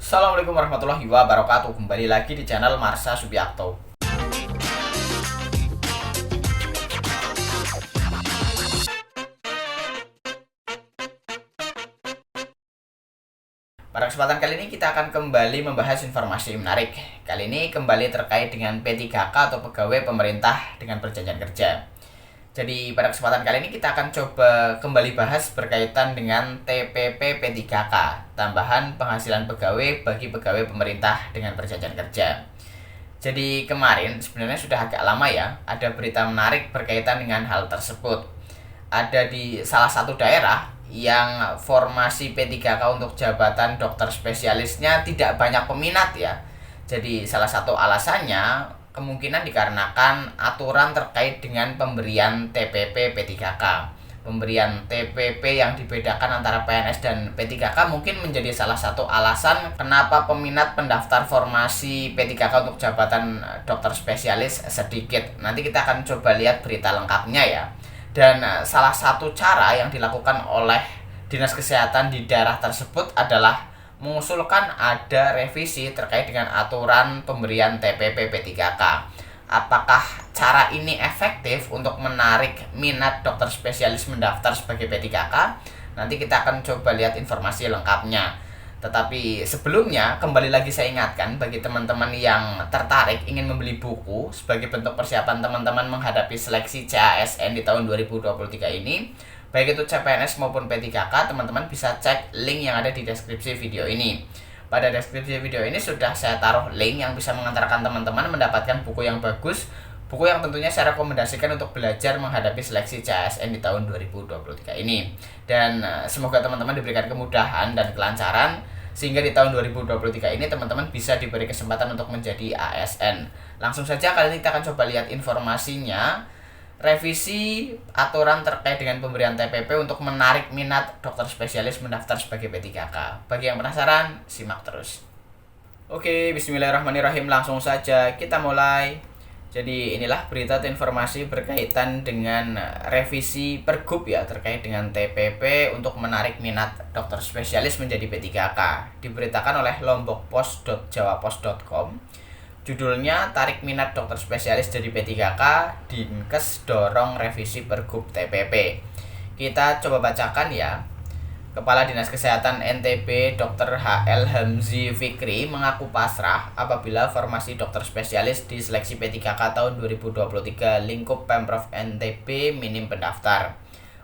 Assalamualaikum warahmatullahi wabarakatuh. Kembali lagi di channel Marsha Subiakto. Pada kesempatan kali ini kita akan kembali membahas informasi menarik. Kali ini kembali terkait dengan P3K atau pegawai pemerintah dengan perjanjian kerja. Jadi pada kesempatan kali ini kita akan coba kembali bahas berkaitan dengan TPP P3K, tambahan penghasilan pegawai bagi pegawai pemerintah dengan perjanjian kerja. Jadi kemarin sebenarnya sudah agak lama ya, ada berita menarik berkaitan dengan hal tersebut. Ada di salah satu daerah yang formasi P3K untuk jabatan dokter spesialisnya tidak banyak peminat ya. Jadi salah satu alasannya kemungkinan dikarenakan aturan terkait dengan pemberian TPP P3K. Pemberian TPP yang dibedakan antara PNS dan P3K mungkin menjadi salah satu alasan kenapa peminat pendaftar formasi P3K untuk jabatan dokter spesialis sedikit. Nanti kita akan coba lihat berita lengkapnya ya. Dan salah satu cara yang dilakukan oleh Dinas Kesehatan di daerah tersebut adalah mengusulkan ada revisi terkait dengan aturan pemberian TPP P3K. Apakah cara ini efektif untuk menarik minat dokter spesialis mendaftar sebagai P3K? Nanti kita akan coba lihat informasi lengkapnya. Tetapi sebelumnya, kembali lagi saya ingatkan bagi teman-teman yang tertarik ingin membeli buku sebagai bentuk persiapan teman-teman menghadapi seleksi CASN di tahun 2023 ini, baik itu CPNS maupun P3K, teman-teman bisa cek link yang ada di deskripsi video ini. Pada deskripsi video ini sudah saya taruh link yang bisa mengantarkan teman-teman mendapatkan buku yang bagus, buku yang tentunya saya rekomendasikan untuk belajar menghadapi seleksi CASN di tahun 2023 ini. Dan semoga teman-teman diberikan kemudahan dan kelancaran sehingga di tahun 2023 ini teman-teman bisa diberi kesempatan untuk menjadi ASN. Langsung saja kali ini kita akan coba lihat informasinya. Revisi aturan terkait dengan pemberian TPP untuk menarik minat dokter spesialis mendaftar sebagai P3K. Bagi yang penasaran, simak terus. Oke, bismillahirrahmanirrahim. Langsung saja kita mulai. Jadi inilah berita atau informasi berkaitan dengan revisi Pergub ya terkait dengan TPP untuk menarik minat dokter spesialis menjadi P3K. Diberitakan oleh lombokpos.jawapos.com. Judulnya, tarik minat dokter spesialis jadi P3K, Dinkes dorong revisi Pergub TPP. Kita coba bacakan ya. Kepala Dinas Kesehatan NTB Dr. HL Hamzi Fikri mengaku pasrah apabila formasi dokter spesialis di seleksi P3K tahun 2023 lingkup Pemprov NTB minim pendaftar.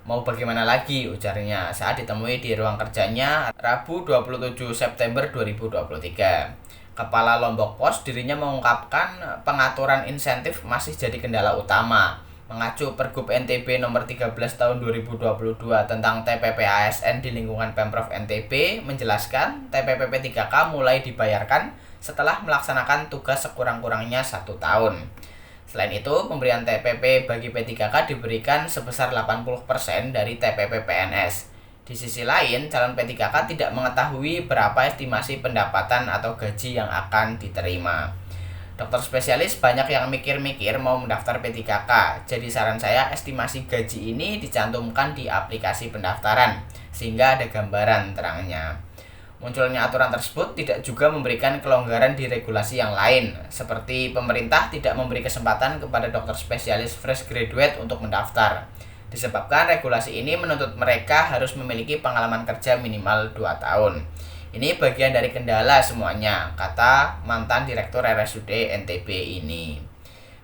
Mau bagaimana lagi, ujarnya saat ditemui di ruang kerjanya Rabu 27 September 2023. Kepala Lombok Pos dirinya mengungkapkan pengaturan insentif masih jadi kendala utama. Mengacu Pergub NTB nomor 13 tahun 2022 tentang TPP ASN di lingkungan Pemprov NTB menjelaskan TPP P3K mulai dibayarkan setelah melaksanakan tugas sekurang-kurangnya 1 tahun. Selain itu, pemberian TPP bagi P3K diberikan sebesar 80% dari TPP PNS. Di sisi lain, calon P3K tidak mengetahui berapa estimasi pendapatan atau gaji yang akan diterima. Dokter spesialis banyak yang mikir-mikir mau mendaftar P3K, jadi saran saya estimasi gaji ini dicantumkan di aplikasi pendaftaran, sehingga ada gambaran terangnya. Munculnya aturan tersebut tidak juga memberikan kelonggaran di regulasi yang lain, seperti pemerintah tidak memberi kesempatan kepada dokter spesialis fresh graduate untuk mendaftar. Disebabkan regulasi ini menuntut mereka harus memiliki pengalaman kerja minimal 2 tahun. Ini bagian dari kendala semuanya, kata mantan Direktur RSUD NTB ini.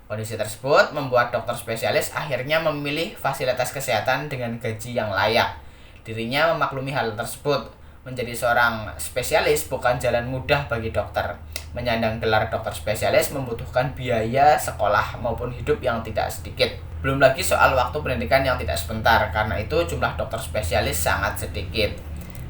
Kondisi tersebut membuat dokter spesialis akhirnya memilih fasilitas kesehatan dengan gaji yang layak. Dirinya memaklumi hal tersebut. Menjadi seorang spesialis bukan jalan mudah bagi dokter. Menyandang gelar dokter spesialis membutuhkan biaya sekolah maupun hidup yang tidak sedikit. Belum lagi soal waktu pendidikan yang tidak sebentar, karena itu jumlah dokter spesialis sangat sedikit.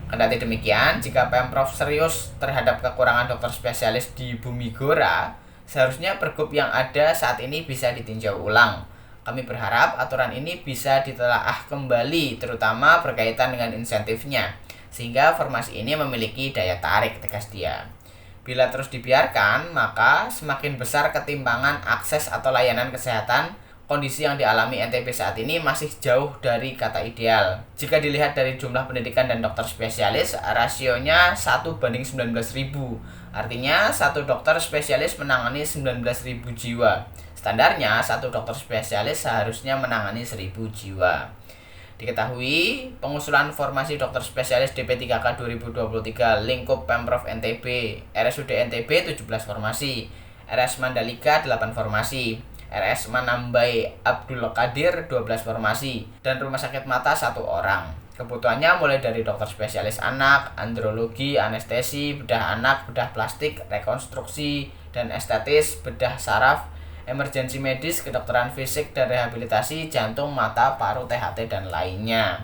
Kendati demikian, jika Pemprov serius terhadap kekurangan dokter spesialis di Bumi Gora, seharusnya Pergub yang ada saat ini bisa ditinjau ulang. Kami berharap aturan ini bisa ditelaah kembali, terutama berkaitan dengan insentifnya, sehingga formasi ini memiliki daya tarik, tegas dia. Bila terus dibiarkan, maka semakin besar ketimpangan akses atau layanan kesehatan kondisi yang dialami NTB saat ini masih jauh dari kata ideal. Jika dilihat dari jumlah pendidikan dan dokter spesialis, rasionya 1:19.000. Artinya, satu dokter spesialis menangani 19.000 jiwa. Standarnya, satu dokter spesialis seharusnya menangani 1.000 jiwa. Diketahui, pengusulan formasi dokter spesialis DP3K 2023 lingkup Pemprov NTB, RSUD NTB 17 formasi, RS Mandalika 8 formasi, RS Manambai Abdul Qadir 12 formasi, dan rumah sakit mata 1 orang. Kebutuhannya mulai dari dokter spesialis anak, andrologi, anestesi, bedah anak, bedah plastik, rekonstruksi, dan estetis, bedah saraf, emergensi medis, kedokteran fisik dan rehabilitasi, jantung, mata, paru, THT, dan lainnya.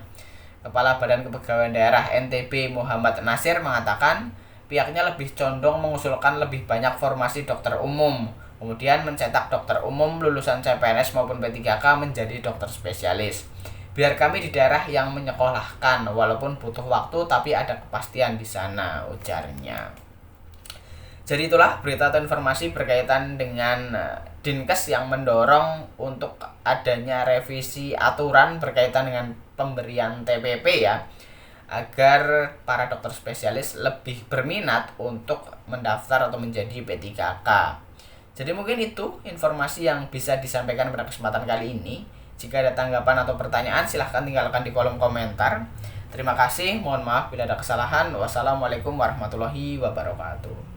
Kepala Badan Kepegawaian Daerah NTB Muhammad Nasir mengatakan pihaknya lebih condong mengusulkan lebih banyak formasi dokter umum, kemudian mencetak dokter umum lulusan CPNS maupun P3K menjadi dokter spesialis. Biar kami di daerah yang menyekolahkan, walaupun butuh waktu tapi ada kepastian di sana, ujarnya. Jadi itulah berita atau informasi berkaitan dengan Dinkes yang mendorong untuk adanya revisi aturan berkaitan dengan pemberian TPP ya, agar para dokter spesialis lebih berminat untuk mendaftar atau menjadi P3K. Jadi mungkin itu informasi yang bisa disampaikan pada kesempatan kali ini. Jika ada tanggapan atau pertanyaan, silahkan tinggalkan di kolom komentar. Terima kasih, mohon maaf bila ada kesalahan. Wassalamualaikum warahmatullahi wabarakatuh.